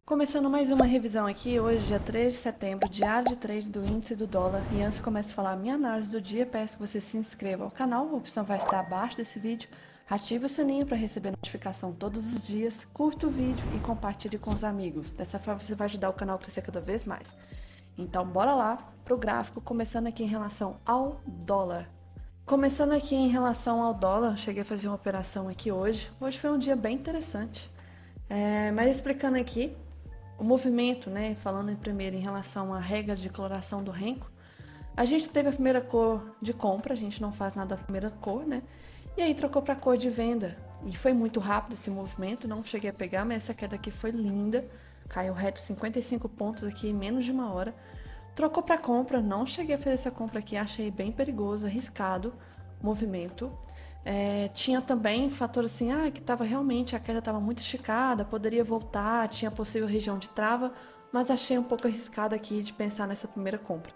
Começando mais uma revisão aqui, hoje, dia 3 de setembro, diário de trade do índice do dólar. E antes de começar a falar a minha análise do dia, peço que você se inscreva ao canal, a opção vai estar abaixo desse vídeo. Ative o sininho para receber notificação todos os dias, curta o vídeo e compartilhe com os amigos. Dessa forma você vai ajudar o canal a crescer cada vez mais. Então bora lá pro gráfico, começando aqui em relação ao dólar. Começando aqui em relação ao dólar, cheguei a fazer uma operação aqui hoje. Hoje foi um dia bem interessante. Mas explicando aqui, o movimento, né, falando em primeiro em relação à regra de coloração do renko, a gente teve a primeira cor de compra, a gente não faz nada da primeira cor, né? E aí trocou para a cor de venda. E foi muito rápido esse movimento, não cheguei a pegar, mas essa queda aqui foi linda. Caiu reto 55 pontos aqui em menos de uma hora. Trocou para compra, não cheguei a fazer essa compra aqui, achei bem perigoso, arriscado o movimento. Tinha também fator assim, que tava realmente, a queda estava muito esticada, poderia voltar, tinha possível região de trava, mas achei um pouco arriscado aqui de pensar nessa primeira compra.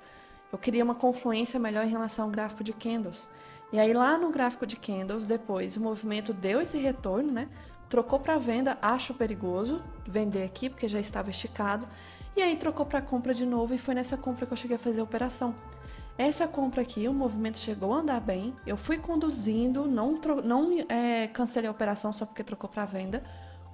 Eu queria uma confluência melhor em relação ao gráfico de candles. E aí lá no gráfico de candles, depois o movimento deu esse retorno, né? Trocou para venda, acho perigoso vender aqui porque já estava esticado. E aí trocou para compra de novo e foi nessa compra que eu cheguei a fazer a operação. Essa compra aqui, o movimento chegou a andar bem, eu fui conduzindo, não cancelei a operação só porque trocou para venda,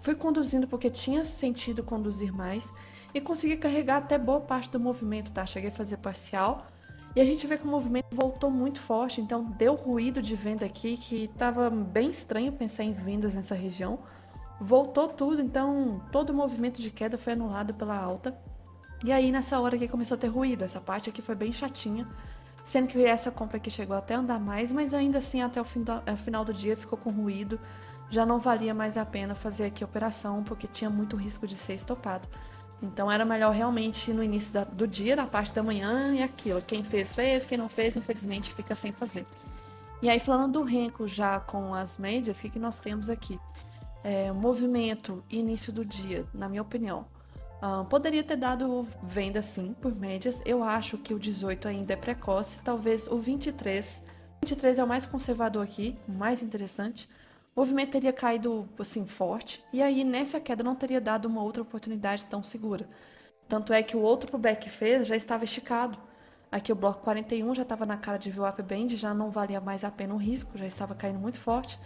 fui conduzindo porque tinha sentido conduzir mais e consegui carregar até boa parte do movimento, tá? Cheguei a fazer parcial e a gente vê que o movimento voltou muito forte, então deu ruído de venda aqui que estava bem estranho pensar em vendas nessa região. Voltou tudo, então todo o movimento de queda foi anulado pela alta. E aí nessa hora que começou a ter ruído, essa parte aqui foi bem chatinha, sendo que essa compra aqui chegou até a andar mais, mas ainda assim até o final do dia ficou com ruído, já não valia mais a pena fazer aqui a operação, porque tinha muito risco de ser estopado. Então era melhor realmente no início do dia, na parte da manhã e aquilo, quem fez, fez, quem não fez, infelizmente fica sem fazer. E aí falando do renko já com as médias, o que nós temos aqui? Movimento início do dia, na minha opinião. Poderia ter dado venda sim, por médias. Eu acho que o 18 ainda é precoce, talvez o 23. O 23 é o mais conservador aqui, o mais interessante. O movimento teria caído assim forte, e aí nessa queda não teria dado uma outra oportunidade tão segura. Tanto é que o outro pullback que fez já estava esticado. Aqui o bloco 41 já estava na cara de VWAP Band, já não valia mais a pena o risco, já estava caindo muito forte.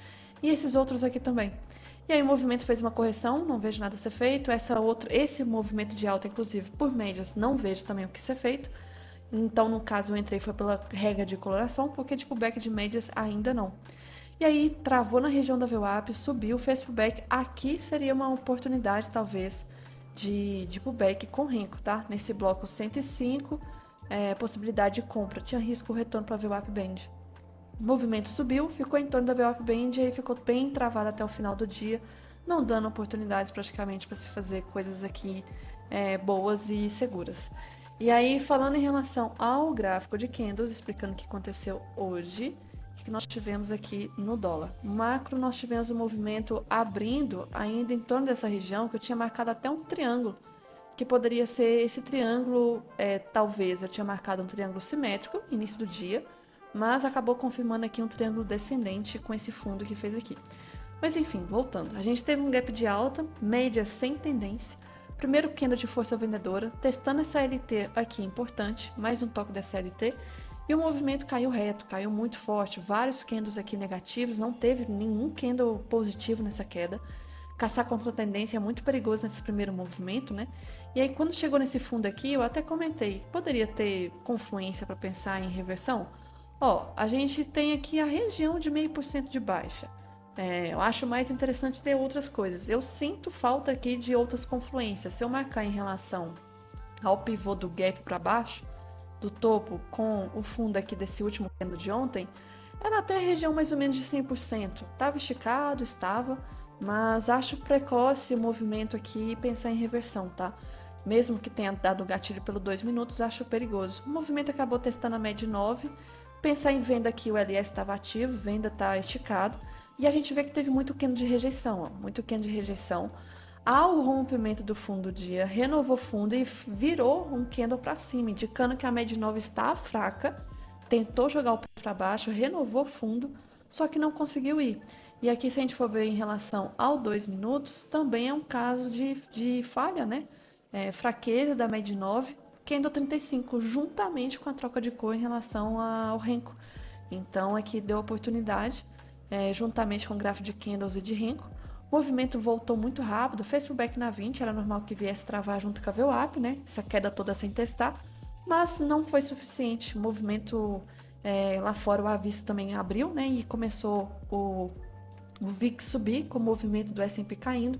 E esses outros aqui também. E aí o movimento fez uma correção, não vejo nada a ser feito. Esse movimento de alta, inclusive, por médias, não vejo também o que ser feito. Então, no caso, eu entrei foi pela regra de coloração, porque de pullback de médias ainda não. E aí travou na região da VWAP, subiu, fez pullback. Aqui seria uma oportunidade, talvez, de pullback com renko, tá? Nesse bloco 105, possibilidade de compra. Tinha risco retorno para a VWAP Band. O movimento subiu, ficou em torno da VWAP Band e aí ficou bem travado até o final do dia, não dando oportunidades praticamente para se fazer coisas aqui boas e seguras. E aí, falando em relação ao gráfico de candles, explicando o que aconteceu hoje, o que nós tivemos aqui no dólar. Macro, nós tivemos o movimento abrindo ainda em torno dessa região, que eu tinha marcado até um triângulo, que poderia ser esse triângulo, talvez, eu tinha marcado um triângulo simétrico, início do dia, mas acabou confirmando aqui um triângulo descendente com esse fundo que fez aqui. Mas enfim, voltando. A gente teve um gap de alta, média sem tendência, primeiro candle de força vendedora, testando essa LT aqui importante, mais um toque dessa LT, e o movimento caiu reto, caiu muito forte, vários candles aqui negativos, não teve nenhum candle positivo nessa queda. Caçar contra a tendência é muito perigoso nesse primeiro movimento, né? E aí quando chegou nesse fundo aqui, eu até comentei, poderia ter confluência para pensar em reversão? A gente tem aqui a região de 0,5% de baixa. Eu acho mais interessante ter outras coisas. Eu sinto falta aqui de outras confluências. Se eu marcar em relação ao pivô do gap para baixo, do topo, com o fundo aqui desse último candle de ontem, era até a região mais ou menos de 100%. Estava esticado, estava, mas acho precoce o movimento aqui e pensar em reversão, tá? Mesmo que tenha dado o gatilho pelo 2 minutos, acho perigoso. O movimento acabou testando a média 9. Pensar em venda aqui, o LS estava ativo, venda está esticado. E a gente vê que teve muito candle de rejeição, muito candle de rejeição. Ao rompimento do fundo do dia, renovou fundo e virou um candle para cima, indicando que a média 9 está fraca. Tentou jogar o preço para baixo, renovou fundo, só que não conseguiu ir. E aqui, se a gente for ver em relação ao 2 minutos, também é um caso de falha, né? Fraqueza da média 9, candle 35, juntamente com a troca de cor em relação ao Renko. Então, aqui deu oportunidade, juntamente com o gráfico de candles e de Renko. O movimento voltou muito rápido, fez pullback na 20, era normal que viesse travar junto com a VWAP, né? Essa queda toda sem testar, mas não foi suficiente. O movimento lá fora, o avista também abriu, né? E começou o VIX subir com o movimento do S&P caindo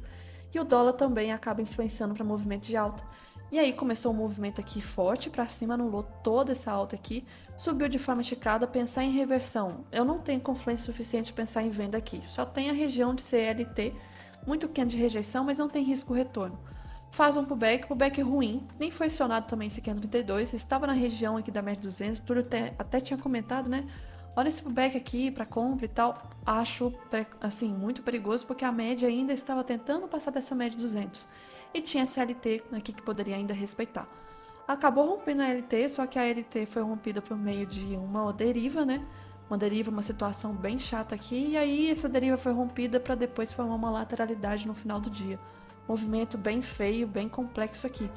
e o dólar também acaba influenciando para movimento de alta. E aí começou um movimento aqui forte para cima, anulou toda essa alta aqui, subiu de forma esticada, pensar em reversão. Eu não tenho confluência suficiente para pensar em venda aqui, só tem a região de CLT, muito pequeno de rejeição, mas não tem risco retorno. Faz um pullback ruim, nem foi acionado também esse candle 32, estava na região aqui da média 200, tudo até tinha comentado, né? Olha esse pullback aqui para compra e tal, acho assim muito perigoso porque a média ainda estava tentando passar dessa média 200 e tinha essa LT aqui que poderia ainda respeitar. Acabou rompendo a LT, só que a LT foi rompida por meio de uma deriva, né? Uma deriva, uma situação bem chata aqui, e aí essa deriva foi rompida para depois formar uma lateralidade no final do dia. Movimento bem feio, bem complexo aqui.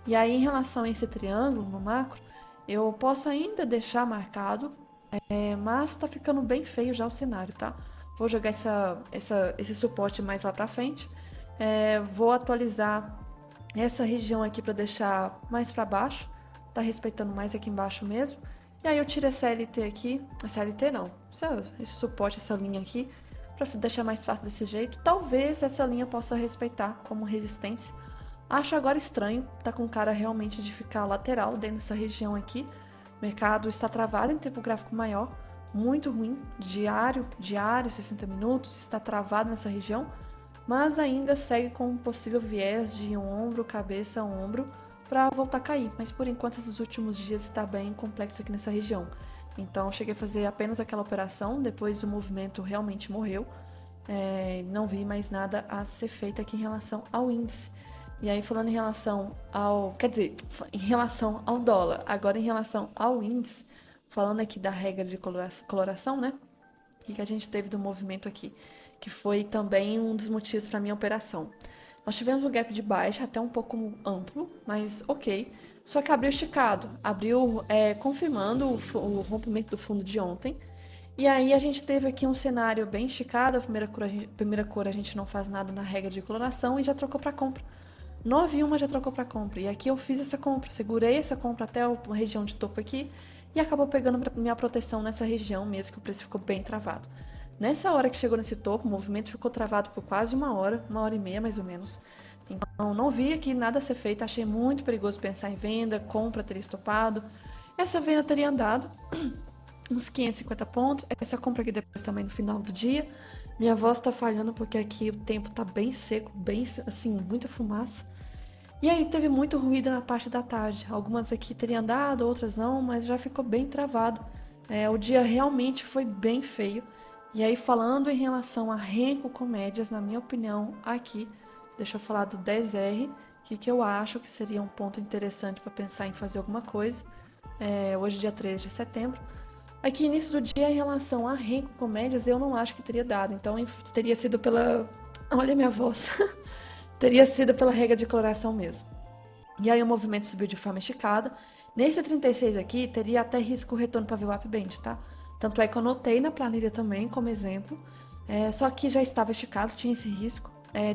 E aí, em relação a esse triângulo no macro, eu posso ainda deixar marcado, mas tá ficando bem feio já o cenário, tá? Vou jogar esse suporte mais lá pra frente. Vou atualizar essa região aqui para deixar mais para baixo. Tá respeitando mais aqui embaixo mesmo. E aí eu tiro essa LT aqui. Essa LT não. Esse suporte, essa linha aqui. Para deixar mais fácil desse jeito. Talvez essa linha possa respeitar como resistência. Acho agora estranho. Tá com cara realmente de ficar lateral dentro dessa região aqui. O mercado está travado em tempo gráfico maior, muito ruim, diário, 60 minutos, está travado nessa região, mas ainda segue com um possível viés de ombro, cabeça, ombro, para voltar a cair. Mas por enquanto, esses últimos dias está bem complexo aqui nessa região. Então, cheguei a fazer apenas aquela operação, depois o movimento realmente morreu, não vi mais nada a ser feito aqui em relação ao índice. E aí, falando em relação em relação ao dólar, agora em relação ao índice, falando aqui da regra de coloração, né? O que a gente teve do movimento aqui, que foi também um dos motivos para minha operação. Nós tivemos um gap de baixa, até um pouco amplo, mas ok. Só que abriu esticado, abriu confirmando o rompimento do fundo de ontem. E aí a gente teve aqui um cenário bem esticado, a primeira cor a gente não faz nada na regra de coloração e já trocou para compra. 9,1 já trocou para compra. E aqui eu fiz essa compra, segurei essa compra até a região de topo aqui e acabou pegando minha proteção nessa região mesmo, que o preço ficou bem travado. Nessa hora que chegou nesse topo, o movimento ficou travado por quase uma hora e meia mais ou menos. Então não vi aqui nada a ser feito, achei muito perigoso pensar em venda, compra teria estopado. Essa venda teria andado uns 550 pontos, essa compra aqui depois também no final do dia. Minha voz tá falhando porque aqui o tempo tá bem seco, bem assim, muita fumaça. E aí teve muito ruído na parte da tarde. Algumas aqui teriam andado, outras não, mas já ficou bem travado. O dia realmente foi bem feio. E aí falando em relação a Renko Comédias, na minha opinião, aqui, deixa eu falar do 10R, que eu acho que seria um ponto interessante para pensar em fazer alguma coisa. Hoje dia 13 de setembro. Aqui, início do dia, em relação a Renko Comédias, eu não acho que teria dado. Então, teria sido pela... Olha a minha voz. Teria sido pela regra de coloração mesmo. E aí o movimento subiu de forma esticada. Nesse 36 aqui, teria até risco retorno para VWAP Band, tá? Tanto é que eu anotei na planilha também, como exemplo. Só que já estava esticado, tinha esse risco.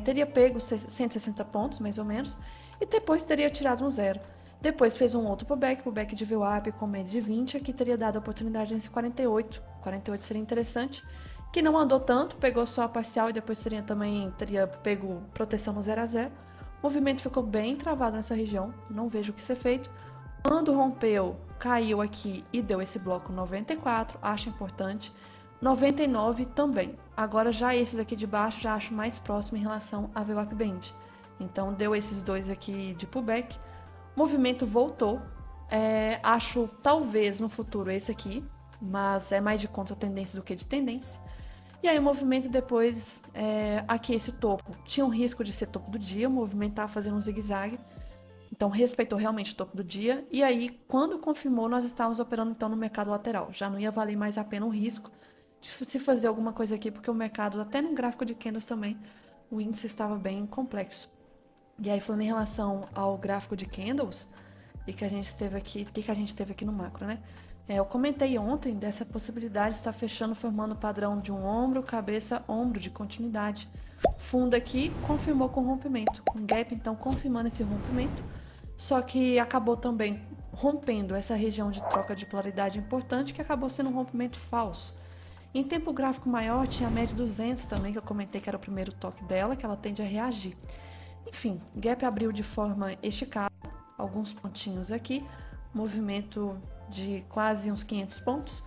Teria pego 160 pontos, mais ou menos. E depois teria tirado um zero. Depois fez um outro pullback de VWAP com média de 20, que teria dado a oportunidade nesse 48. 48 seria interessante. Que não andou tanto, pegou só a parcial e depois teria pego proteção no 0 a 0. O movimento ficou bem travado nessa região, não vejo o que ser feito. Quando rompeu, caiu aqui e deu esse bloco 94, acho importante. 99 também. Agora já esses aqui de baixo já acho mais próximo em relação a VWAP Band. Então deu esses dois aqui de pullback. O movimento voltou. Acho talvez no futuro esse aqui, mas é mais de contra-tendência do que de tendência. E aí o movimento depois, aqui esse topo, tinha um risco de ser topo do dia, o movimento estava fazendo um zigue-zague, então respeitou realmente o topo do dia, e aí quando confirmou nós estávamos operando então no mercado lateral, já não ia valer mais a pena o risco de se fazer alguma coisa aqui, porque o mercado, até no gráfico de candles também, o índice estava bem complexo. E aí, falando em relação ao gráfico de candles, e que a gente teve aqui, que a gente teve aqui no macro, né? Eu comentei ontem dessa possibilidade de estar fechando, formando o padrão de um ombro, cabeça, ombro de continuidade. Fundo aqui confirmou com rompimento. Um gap, então, confirmando esse rompimento. Só que acabou também rompendo essa região de troca de polaridade importante, que acabou sendo um rompimento falso. Em tempo gráfico maior, tinha a média 200 também, que eu comentei que era o primeiro toque dela, que ela tende a reagir. Enfim, gap abriu de forma esticada, alguns pontinhos aqui, movimento de quase uns 500 pontos.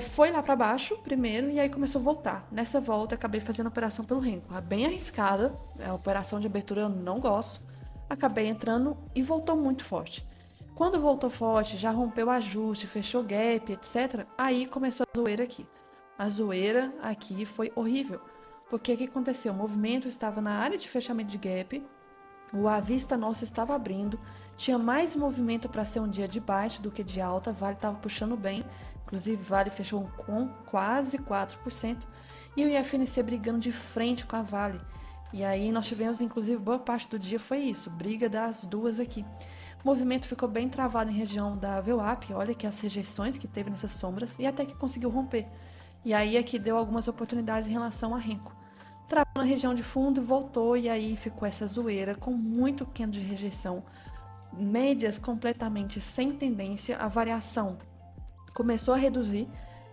Foi lá para baixo primeiro e aí começou a voltar. Nessa volta, acabei fazendo a operação pelo Renko. Bem arriscada, a operação de abertura eu não gosto. Acabei entrando e voltou muito forte. Quando voltou forte, já rompeu o ajuste, fechou gap, etc. Aí começou a zoeira aqui. A zoeira aqui foi horrível. Porque o que aconteceu? O movimento estava na área de fechamento de gap, o à vista nossa estava abrindo, tinha mais movimento para ser um dia de baixa do que de alta, Vale estava puxando bem, inclusive Vale fechou com quase 4%, e o IFNC brigando de frente com a Vale. E aí nós tivemos, inclusive, boa parte do dia foi isso, briga das duas aqui. O movimento ficou bem travado em região da VWAP, olha que as rejeições que teve nessas sombras, e até que conseguiu romper. E aí aqui deu algumas oportunidades em relação a Renko. Travou na região de fundo, voltou e aí ficou essa zoeira com muito candle de rejeição. Médias completamente sem tendência, a variação começou a reduzir.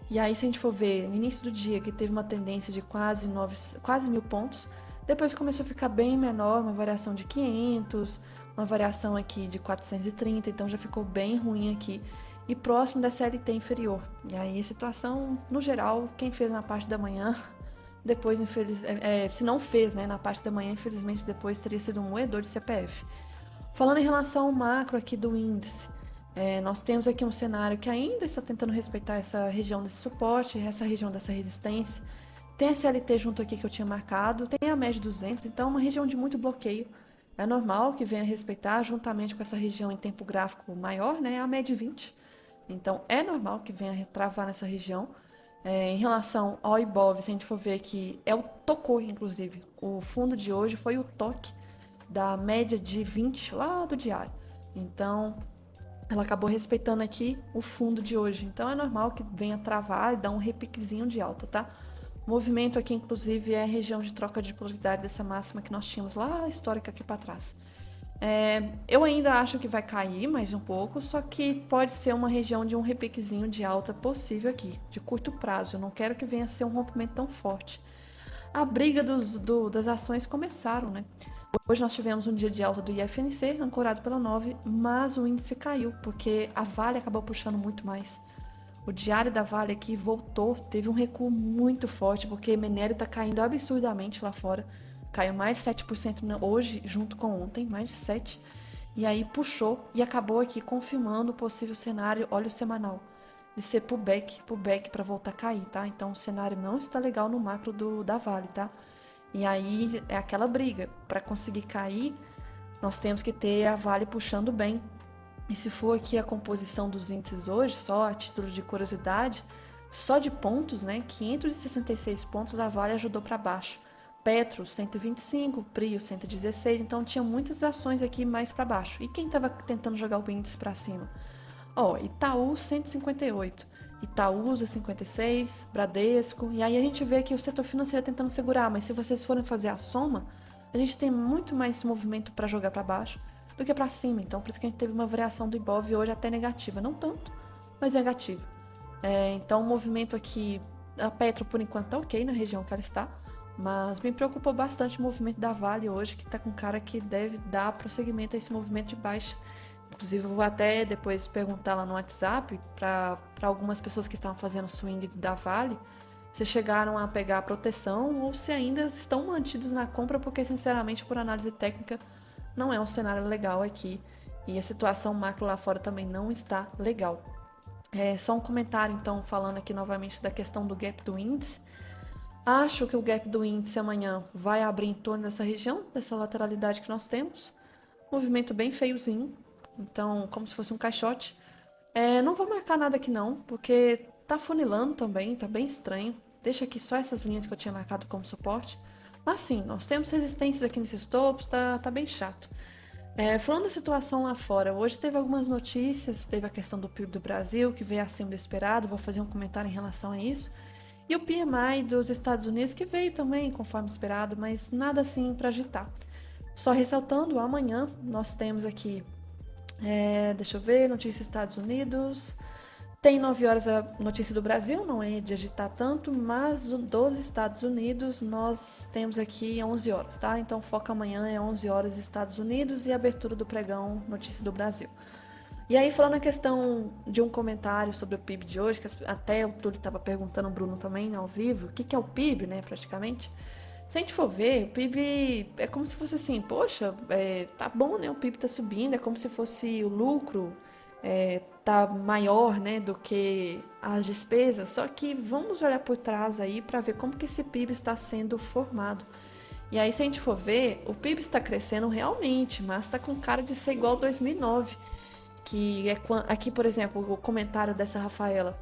E aí, se a gente for ver no início do dia, que teve uma tendência de quase 1.000 pontos, depois começou a ficar bem menor, uma variação de 500, uma variação aqui de 430, então já ficou bem ruim aqui. E próximo da CLT inferior. E aí a situação, no geral, quem fez na parte da manhã, depois, se não fez, né, na parte da manhã, infelizmente depois teria sido um moedor de CPF. Falando em relação ao macro aqui do índice, nós temos aqui um cenário que ainda está tentando respeitar essa região desse suporte, essa região dessa resistência. Tem a CLT junto aqui que eu tinha marcado, tem a média 200, então é uma região de muito bloqueio. É normal que venha respeitar juntamente com essa região em tempo gráfico maior, né, a média 20. Então é normal que venha travar nessa região. Em relação ao Ibov, se a gente for ver que tocou, inclusive, o fundo de hoje foi o toque da média de 20 lá do diário. Então, ela acabou respeitando aqui o fundo de hoje. Então, é normal que venha travar e dar um repiquezinho de alta, tá? O movimento aqui, inclusive, é a região de troca de polaridade dessa máxima que nós tínhamos lá, histórica aqui para trás. Eu ainda acho que vai cair mais um pouco, só que pode ser uma região de um repiquezinho de alta possível aqui, de curto prazo. Eu não quero que venha a ser um rompimento tão forte. A briga das ações começaram, né? Hoje nós tivemos um dia de alta do IFNC, ancorado pela 9, mas o índice caiu, porque a Vale acabou puxando muito mais. O diário da Vale aqui voltou, teve um recuo muito forte, porque minério está caindo absurdamente lá fora. Caiu mais de 7% hoje, junto com ontem, mais de 7%. E aí puxou e acabou aqui confirmando o possível cenário, olha o semanal, de ser pullback para voltar a cair, tá? Então o cenário não está legal no macro da Vale, tá? E aí é aquela briga, para conseguir cair, nós temos que ter a Vale puxando bem. E se for aqui a composição dos índices hoje, só a título de curiosidade, só de pontos, né? 566 pontos a Vale ajudou para baixo. Petro 125, Prio 116, então tinha muitas ações aqui mais para baixo. E quem estava tentando jogar o índice para cima? Itaú 158, Itaúsa 56, Bradesco, e aí a gente vê que o setor financeiro tentando segurar, mas se vocês forem fazer a soma, a gente tem muito mais movimento para jogar para baixo do que para cima, então por isso que a gente teve uma variação do Ibov hoje até negativa, não tanto, mas negativa. Então o movimento aqui, a Petro por enquanto tá ok na região que ela está, mas me preocupou bastante o movimento da Vale hoje, que está com cara que deve dar prosseguimento a esse movimento de baixa. Inclusive, eu vou até depois perguntar lá no WhatsApp para algumas pessoas que estavam fazendo swing da Vale se chegaram a pegar a proteção ou se ainda estão mantidos na compra, porque, sinceramente, por análise técnica, não é um cenário legal aqui. E a situação macro lá fora também não está legal. Só um comentário, então, falando aqui novamente da questão do gap do índice. Acho que o gap do índice amanhã vai abrir em torno dessa região, dessa lateralidade que nós temos. Movimento bem feiozinho, então como se fosse um caixote. Não vou marcar nada aqui não, porque tá funilando também, tá bem estranho. Deixa aqui só essas linhas que eu tinha marcado como suporte. Mas sim, nós temos resistências aqui nesses topos, tá bem chato. Falando da situação lá fora, hoje teve algumas notícias, teve a questão do PIB do Brasil, que veio acima do esperado, vou fazer um comentário em relação a isso. E o PMI dos Estados Unidos, que veio também conforme esperado, mas nada assim para agitar. Só ressaltando, amanhã nós temos aqui, deixa eu ver, notícia Estados Unidos. Tem 9 horas a notícia do Brasil, não é de agitar tanto, mas dos Estados Unidos nós temos aqui 11 horas, tá? Então foca amanhã é 11 horas Estados Unidos e abertura do pregão notícia do Brasil. E aí falando a questão de um comentário sobre o PIB de hoje, que até o Túlio estava perguntando, o Bruno também ao vivo, o que é o PIB, né, praticamente. Se a gente for ver, o PIB é como se fosse assim, poxa, tá bom, né, o PIB tá subindo, é como se fosse o lucro tá maior, né, do que as despesas, só que vamos olhar por trás aí para ver como que esse PIB está sendo formado. E aí se a gente for ver, o PIB está crescendo realmente, mas está com cara de ser igual ao 2009, que é aqui, por exemplo, o comentário dessa Rafaela.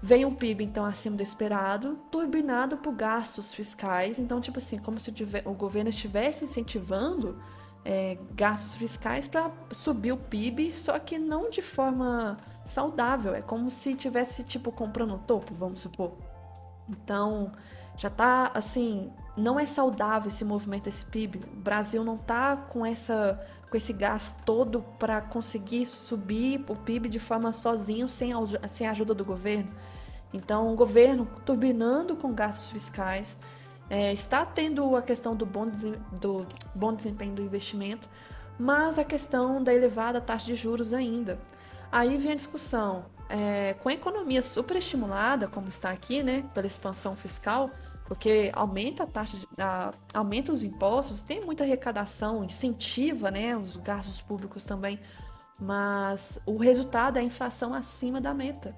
Veio um PIB, então, acima do esperado, turbinado por gastos fiscais. Então, tipo assim, como se o governo estivesse incentivando gastos fiscais para subir o PIB, só que não de forma saudável. É como se tivesse, tipo, comprando o topo, vamos supor. Então, já tá, assim, não é saudável esse movimento, esse PIB. O Brasil não tá com esse gasto todo para conseguir subir o PIB de forma sozinho, sem a ajuda do governo. Então, o governo turbinando com gastos fiscais, está tendo a questão do bom desempenho do investimento, mas a questão da elevada taxa de juros ainda. Aí vem a discussão, com a economia superestimulada, como está aqui, né, pela expansão fiscal, porque aumenta a taxa, aumenta os impostos, tem muita arrecadação, incentiva, né, os gastos públicos também, mas o resultado é a inflação acima da meta.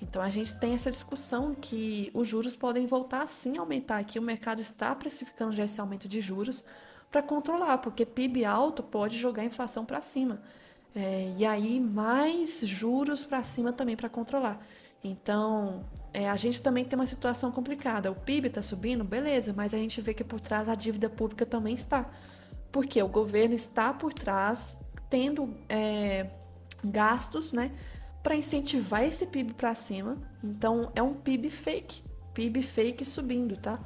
Então a gente tem essa discussão que os juros podem voltar sim a aumentar aqui, o mercado está precificando já esse aumento de juros para controlar, porque PIB alto pode jogar a inflação para cima. E aí mais juros para cima também para controlar. Então a gente também tem uma situação complicada. O PIB está subindo, beleza, mas a gente vê que por trás a dívida pública também está. Porque o governo está por trás tendo gastos, né, para incentivar esse PIB para cima. Então é um PIB fake subindo, tá?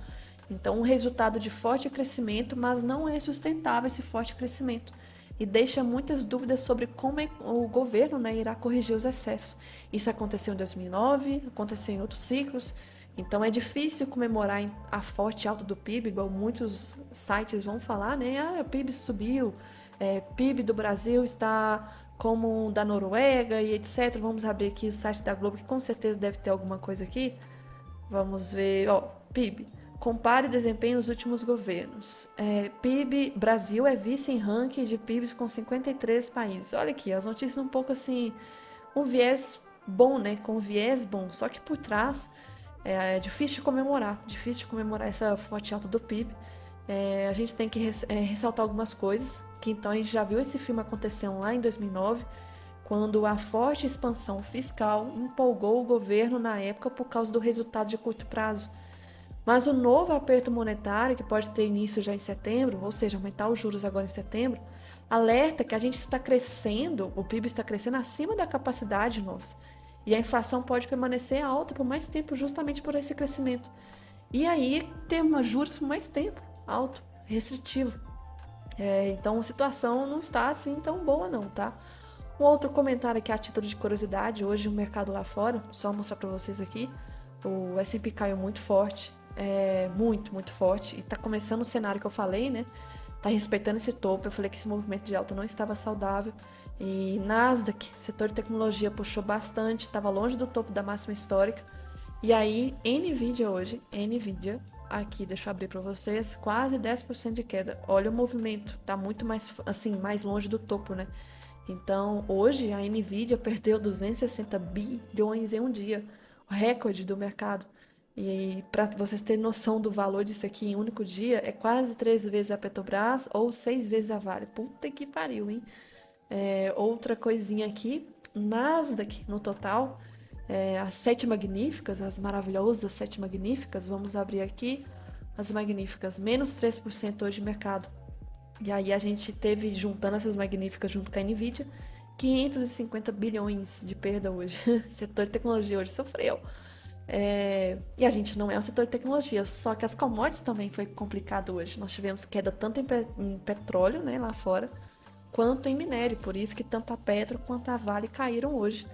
Então um resultado de forte crescimento, mas não é sustentável esse forte crescimento e deixa muitas dúvidas sobre como o governo, né, irá corrigir os excessos. Isso aconteceu em 2009, aconteceu em outros ciclos. Então é difícil comemorar a forte alta do PIB, igual muitos sites vão falar, né? O PIB subiu, PIB do Brasil está como da Noruega e etc. Vamos abrir aqui o site da Globo, que com certeza deve ter alguma coisa aqui. Vamos ver, PIB. Compare o desempenho dos últimos governos. PIB, Brasil é vice em ranking de PIBs com 53 países. Olha aqui, as notícias um pouco assim, um viés bom, né? Com um viés bom, só que por trás é difícil de comemorar essa forte alta do PIB. A gente tem que ressaltar algumas coisas, que então a gente já viu esse filme acontecendo lá em 2009, quando a forte expansão fiscal empolgou o governo na época por causa do resultado de curto prazo. Mas o novo aperto monetário, que pode ter início já em setembro, ou seja, aumentar os juros agora em setembro, alerta que a gente está crescendo, o PIB está crescendo acima da capacidade nossa. E a inflação pode permanecer alta por mais tempo justamente por esse crescimento. E aí ter juros por mais tempo, alto, restritivo. Então a situação não está assim tão boa não, tá? Um outro comentário aqui a título de curiosidade, hoje o mercado lá fora, só mostrar para vocês aqui, o S&P caiu muito forte, muito forte, e tá começando o cenário que eu falei, né? Tá respeitando esse topo, eu falei que esse movimento de alta não estava saudável, e Nasdaq, setor de tecnologia, puxou bastante, estava longe do topo da máxima histórica, e aí Nvidia hoje, aqui, deixa eu abrir para vocês, quase 10% de queda. Olha o movimento, tá muito mais longe do topo, né? Então, hoje a Nvidia perdeu 260 bilhões em um dia, o recorde do mercado. E para vocês terem noção do valor disso aqui em um único dia, é quase 3 vezes a Petrobras ou 6 vezes a Vale. Puta que pariu, hein? Outra coisinha aqui, Nasdaq no total as sete magníficas, as maravilhosas sete magníficas, vamos abrir aqui as magníficas, menos 3% hoje de mercado. E aí a gente teve, juntando essas magníficas junto com a Nvidia, 550 bilhões de perda hoje. O setor de tecnologia hoje sofreu. E a gente não é um setor de tecnologia, só que as commodities também foi complicado hoje. Nós tivemos queda tanto em petróleo, né, lá fora, quanto em minério. Por isso que tanto a Petro quanto a Vale caíram hoje.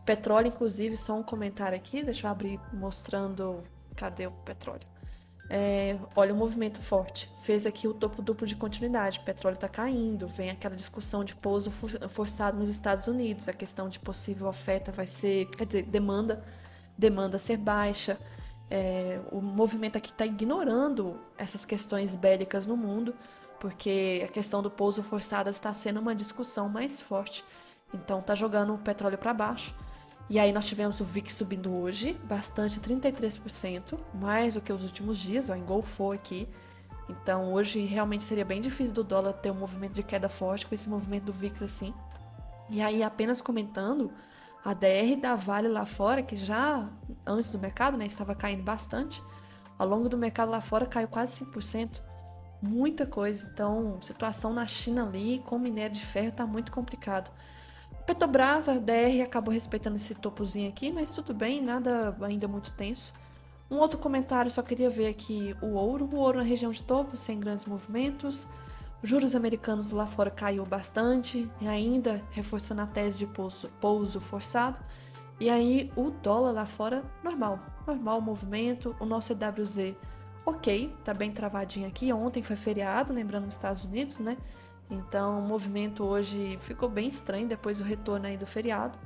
Petróleo, inclusive, só um comentário aqui, deixa eu abrir mostrando. Cadê o petróleo? Olha o movimento forte. Fez aqui o topo duplo de continuidade. O petróleo está caindo. Vem aquela discussão de pouso forçado nos Estados Unidos. A questão de possível oferta vai ser, quer dizer, demanda ser baixa. O movimento aqui está ignorando essas questões bélicas no mundo, porque a questão do pouso forçado está sendo uma discussão mais forte. Então está jogando o petróleo para baixo. E aí nós tivemos o VIX subindo hoje, bastante, 33%, mais do que os últimos dias, engolfou aqui. Então hoje realmente seria bem difícil do dólar ter um movimento de queda forte com esse movimento do VIX assim. E aí apenas comentando, a DR da Vale lá fora, que já antes do mercado, né, estava caindo bastante, ao longo do mercado lá fora caiu quase 5%. Muita coisa. Então, situação na China ali com minério de ferro está muito complicado. Petrobras, a DR acabou respeitando esse topozinho aqui, mas tudo bem, nada ainda muito tenso. Um outro comentário, só queria ver aqui o ouro na região de topo, sem grandes movimentos. Os juros americanos lá fora caiu bastante, e ainda reforçando a tese de pouso forçado. E aí o dólar lá fora, normal o movimento. O nosso EWZ, ok, tá bem travadinho aqui. Ontem foi feriado, lembrando nos Estados Unidos, né? Então o movimento hoje ficou bem estranho depois do retorno aí do feriado.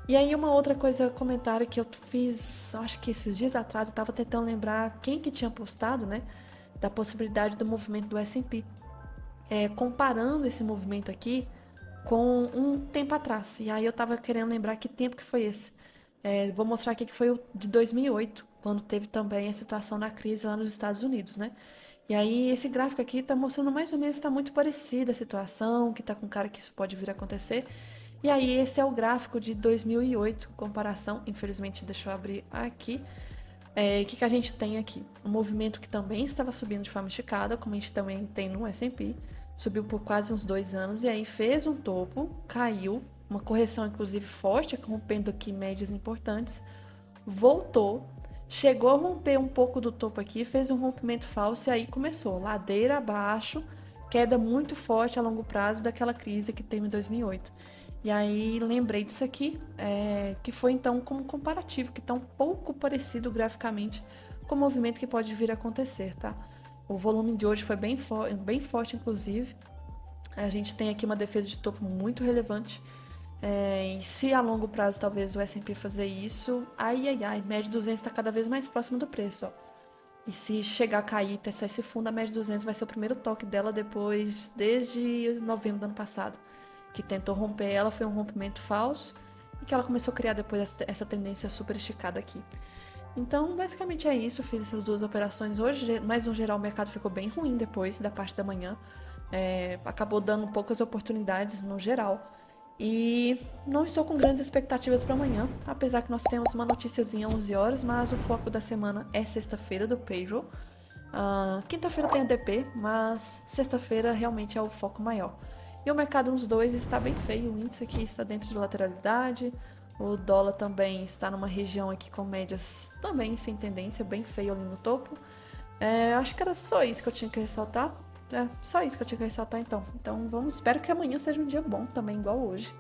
E aí uma outra coisa, comentário que eu fiz, acho que esses dias atrás, eu tava tentando lembrar quem que tinha postado, né? Da possibilidade do movimento do S&P. Comparando esse movimento aqui com um tempo atrás. E aí eu tava querendo lembrar que tempo que foi esse. Vou mostrar aqui que foi o de 2008, quando teve também a situação da crise lá nos Estados Unidos, né? E aí esse gráfico aqui tá mostrando mais ou menos que tá muito parecida a situação, que tá com cara que isso pode vir a acontecer. E aí esse é o gráfico de 2008, comparação, infelizmente deixa eu abrir aqui. O que a gente tem aqui? Um movimento que também estava subindo de forma esticada, como a gente também tem no S&P, subiu por quase uns 2 anos, e aí fez um topo, caiu, uma correção inclusive forte, rompendo aqui médias importantes, voltou, chegou a romper um pouco do topo aqui, fez um rompimento falso e aí começou, ladeira abaixo, queda muito forte a longo prazo daquela crise que teve em 2008. E aí lembrei disso aqui, que foi então como comparativo, que está um pouco parecido graficamente com o movimento que pode vir a acontecer, tá? O volume de hoje foi bem forte, inclusive. A gente tem aqui uma defesa de topo muito relevante. E se a longo prazo talvez o S&P fazer isso, média 200 está cada vez mais próximo do preço, ó. E se chegar a cair, testar esse fundo, a média 200 vai ser o primeiro toque dela desde novembro do ano passado. Que tentou romper ela, foi um rompimento falso e que ela começou a criar depois essa tendência super esticada aqui. Então, basicamente é isso, fiz essas duas operações hoje, mas no geral o mercado ficou bem ruim depois da parte da manhã, acabou dando poucas oportunidades no geral e não estou com grandes expectativas para amanhã, apesar que nós temos uma noticiazinha às 11 horas, mas o foco da semana é sexta-feira do payroll. Quinta-feira tem a DP, mas sexta-feira realmente é o foco maior. E o mercado nos dois está bem feio, o índice aqui está dentro de lateralidade, o dólar também está numa região aqui com médias também sem tendência, bem feio ali no topo. Acho que era só isso que eu tinha que ressaltar. Só isso que eu tinha que ressaltar então. Então espero que amanhã seja um dia bom também, igual hoje.